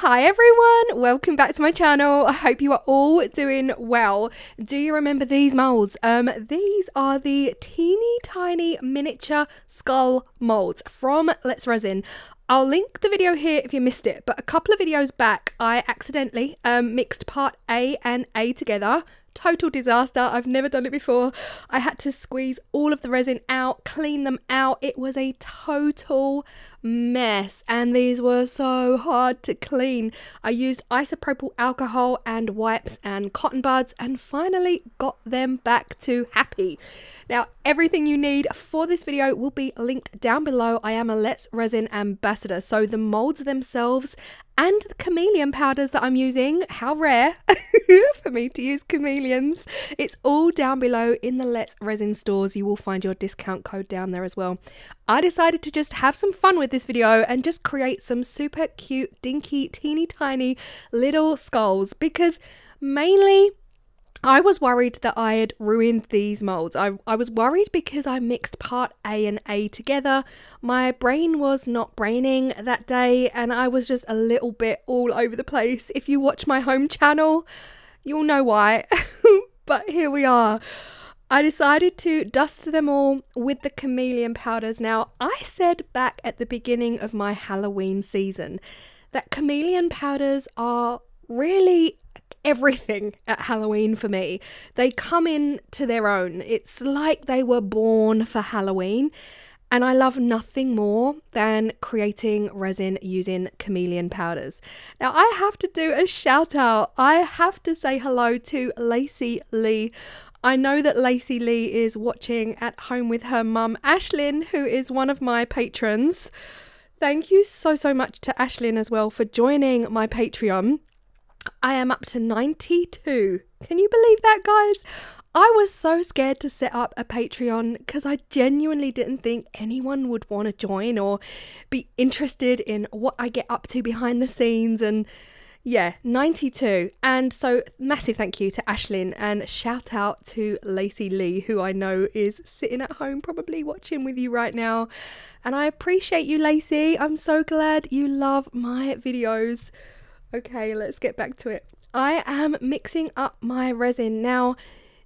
Hi everyone, welcome back to my channel. I hope you are all doing well. Do you remember these molds? These are the teeny tiny miniature skull molds from Let's Resin. I'll link the video here if you missed it, but a couple of videos back I accidentally mixed part A and A together. Total disaster. I've never done it before. I had to squeeze all of the resin out, clean them out. It was a total mess and these were so hard to clean. I used isopropyl alcohol and wipes and cotton buds and finally got them back to happy. Now everything you need for this video will be linked down below. I am a Let's Resin ambassador, so the molds themselves and the chameleon powders that I'm using, how rare for me to use chameleons, it's all down below in the Let's Resin stores. You will find your discount code down there as well. I decided to just have some fun with this video and just create some super cute, dinky, teeny tiny little skulls because mainly I was worried that I had ruined these molds. I was worried because I mixed part A and A together. My brain was not braining that day and I was just a little bit all over the place. If you watch my home channel, you'll know why. But here we are. I decided to dust them all with the chameleon powders. Now, I said back at the beginning of my Halloween season that chameleon powders are really everything at Halloween for me. They come in to their own. It's like they were born for Halloween, and I love nothing more than creating resin using chameleon powders. Now I have to do a shout out. I have to say hello to Lacey Lee. I know that Lacey Lee is watching at home with her mum Ashlyn, who is one of my patrons. Thank you so much to Ashlyn as well for joining my Patreon. I am up to 92. Can you believe that, guys? I was so scared to set up a Patreon because I genuinely didn't think anyone would want to join or be interested in what I get up to behind the scenes. And yeah, 92. And so massive thank you to Ashlyn and shout out to Lacey Lee, who I know is sitting at home probably watching with you right now. And I appreciate you, Lacey. I'm so glad you love my videos. Okay, let's get back to it. I am mixing up my resin. Now,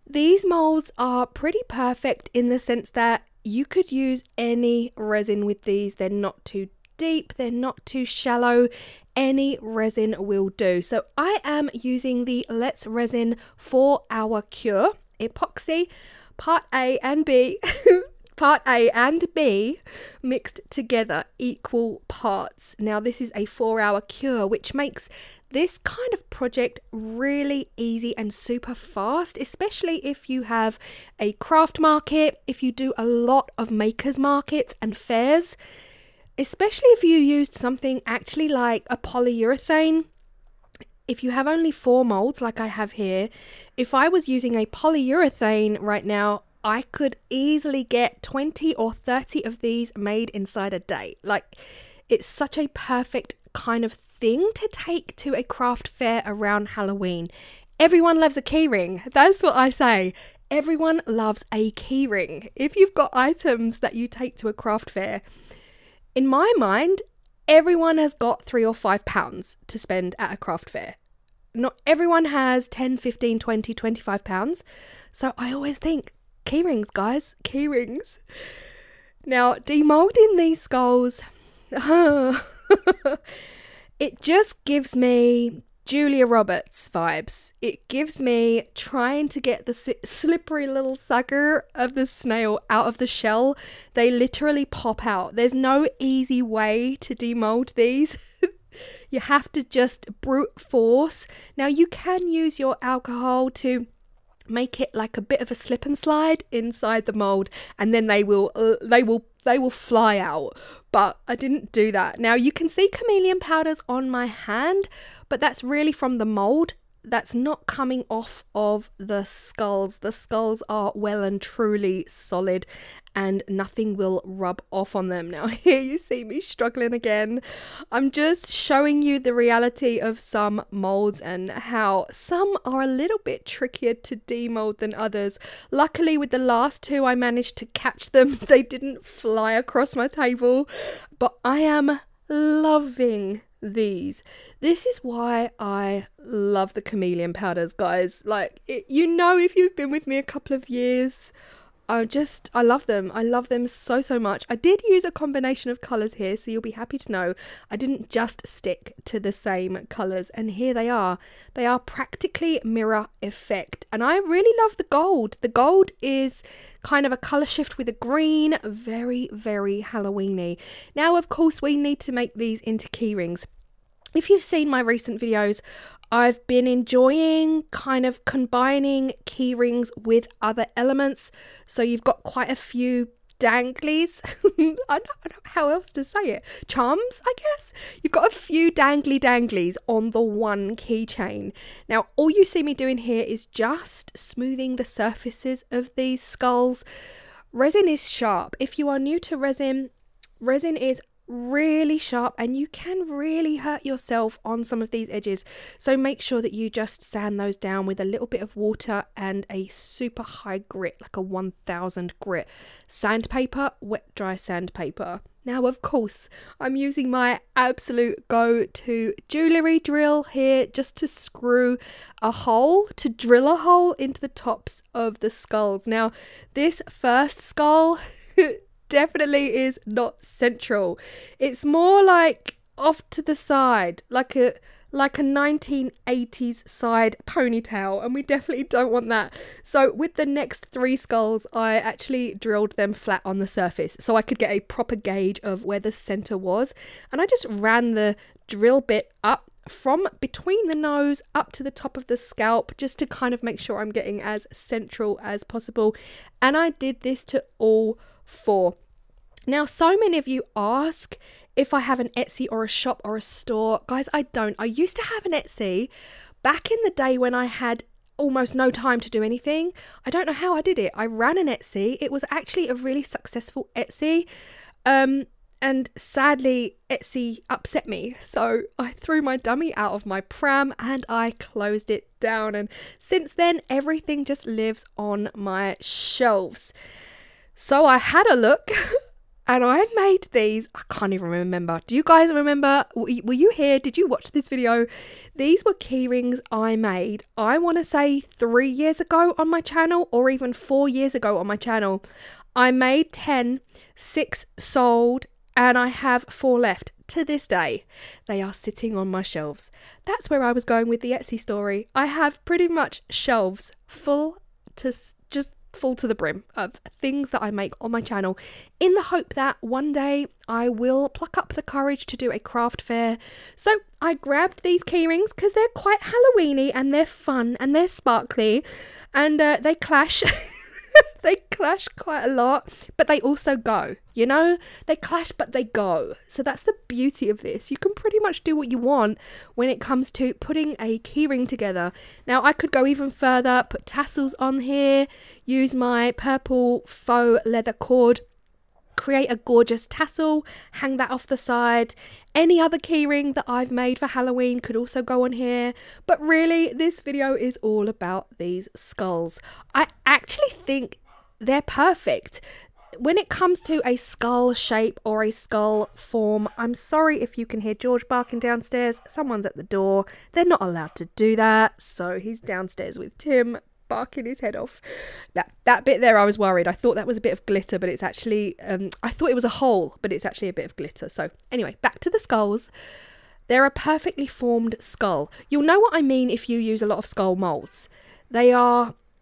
these molds are pretty perfect in the sense that you could use any resin with these. They're not too deep, they're not too shallow. Any resin will do. So I am using the Let's Resin 4-Hour Cure Epoxy, part A and B. Part A and B mixed together, equal parts. Now this is a 4-hour cure, which makes this kind of project really easy and super fast, especially if you have a craft market, if you do a lot of makers markets and fairs, especially if you used something actually like a polyurethane. If you have only 4 molds like I have here, if I was using a polyurethane right now, I could easily get 20 or 30 of these made inside a day. Like, it's such a perfect kind of thing to take to a craft fair around Halloween. Everyone loves a keyring. That's what I say. Everyone loves a keyring. If you've got items that you take to a craft fair, in my mind, everyone has got £3 or £5 to spend at a craft fair. Not everyone has 10, 15, 20, 25 pounds. So I always think, keyrings, guys, keyrings. Now, demolding these skulls, it just gives me Julia Roberts vibes. It gives me trying to get the slippery little sucker of the snail out of the shell. They literally pop out. There's no easy way to demold these. You have to just brute force. Now, you can use your alcohol to make it like a bit of a slip and slide inside the mold, and then they will fly out, but I didn't do that. Now you can see chameleon powders on my hand, but that's really from the mold. That's not coming off of the skulls. The skulls are well and truly solid and nothing will rub off on them. Now here you see me struggling again. I'm just showing you the reality of some molds and how some are a little bit trickier to demold than others. Luckily with the last 2 I managed to catch them. They didn't fly across my table, but I am loving these. This is why I love the chameleon powders, guys. Like, you know, if you've been with me a couple of years, I love them. I love them so, so much. I did use a combination of colours here, so you'll be happy to know I didn't just stick to the same colours. And here they are. They are practically mirror effect. And I really love the gold. The gold is kind of a colour shift with a green. Very, very Halloween-y. Now, of course, we need to make these into key rings. If you've seen my recent videos, I've been enjoying kind of combining key rings with other elements. So you've got quite a few danglies. I don't know how else to say it. Charms, I guess. You've got a few danglies on the one keychain. Now, all you see me doing here is just smoothing the surfaces of these skulls. Resin is sharp. If you are new to resin, resin is really sharp and you can really hurt yourself on some of these edges, so make sure that you just sand those down with a little bit of water and a super high grit, like a 1000 grit sandpaper, wet dry sandpaper. Now, of course, I'm using my absolute go-to jewellery drill here just to drill a hole into the tops of the skulls. Now, this first skull definitely is not central. It's more like off to the side, like a 1980s side ponytail, and we definitely don't want that. So with the next 3 skulls, I actually drilled them flat on the surface so I could get a proper gauge of where the center was, and I just ran the drill bit up from between the nose up to the top of the scalp just to kind of make sure I'm getting as central as possible. And I did this to all 4. Now, so many of you ask if I have an Etsy or a shop or a store. Guys, I don't. I used to have an Etsy back in the day when I had almost no time to do anything. I don't know how I did it. I ran an Etsy. It was actually a really successful Etsy. And sadly, Etsy upset me. So I threw my dummy out of my pram and I closed it down. And since then, everything just lives on my shelves. So I had a look and I made these. I can't even remember. Do you guys remember? Were you here? Did you watch this video? These were key rings I made, I want to say 3 years ago on my channel, or even 4 years ago on my channel. I made 10, 6 sold, and I have 4 left. To this day, they are sitting on my shelves. That's where I was going with the Etsy story. I have pretty much shelves full to the brim of things that I make on my channel, in the hope that one day I will pluck up the courage to do a craft fair. So I grabbed these key rings because they're quite Halloween-y and they're fun and they're sparkly, and they clash. They clash quite a lot, but they also go, you know, they clash but they go. So that's the beauty of this. You can pretty much do what you want when it comes to putting a keyring together. Now, I could go even further, put tassels on here, use my purple faux leather cord, create a gorgeous tassel, hang that off the side. Any other keyring that I've made for Halloween could also go on here. But really, this video is all about these skulls. I actually think they're perfect. When it comes to a skull shape or a skull form, I'm sorry if you can hear George barking downstairs. Someone's at the door. They're not allowed to do that. So he's downstairs with Tim, barking his head off. That bit there, I was worried. I thought that was a bit of glitter, but it's actually I thought it was a hole, but it's actually a bit of glitter. So anyway, back to the skulls. They're a perfectly formed skull. You'll know what I mean if you use a lot of skull molds.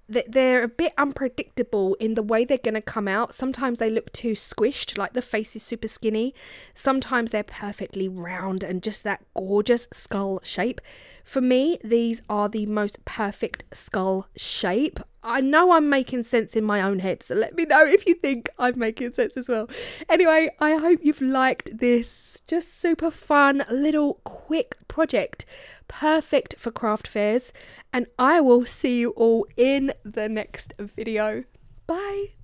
They're a bit unpredictable in the way they're going to come out. Sometimes they look too squished, like the face is super skinny. Sometimes they're perfectly round and just that gorgeous skull shape. For me, these are the most perfect skull shape. I know I'm making sense in my own head, so let me know if you think I'm making sense as well. Anyway, I hope you've liked this just super fun little quick project. Perfect for craft fairs, and I will see you all in the next video. Bye.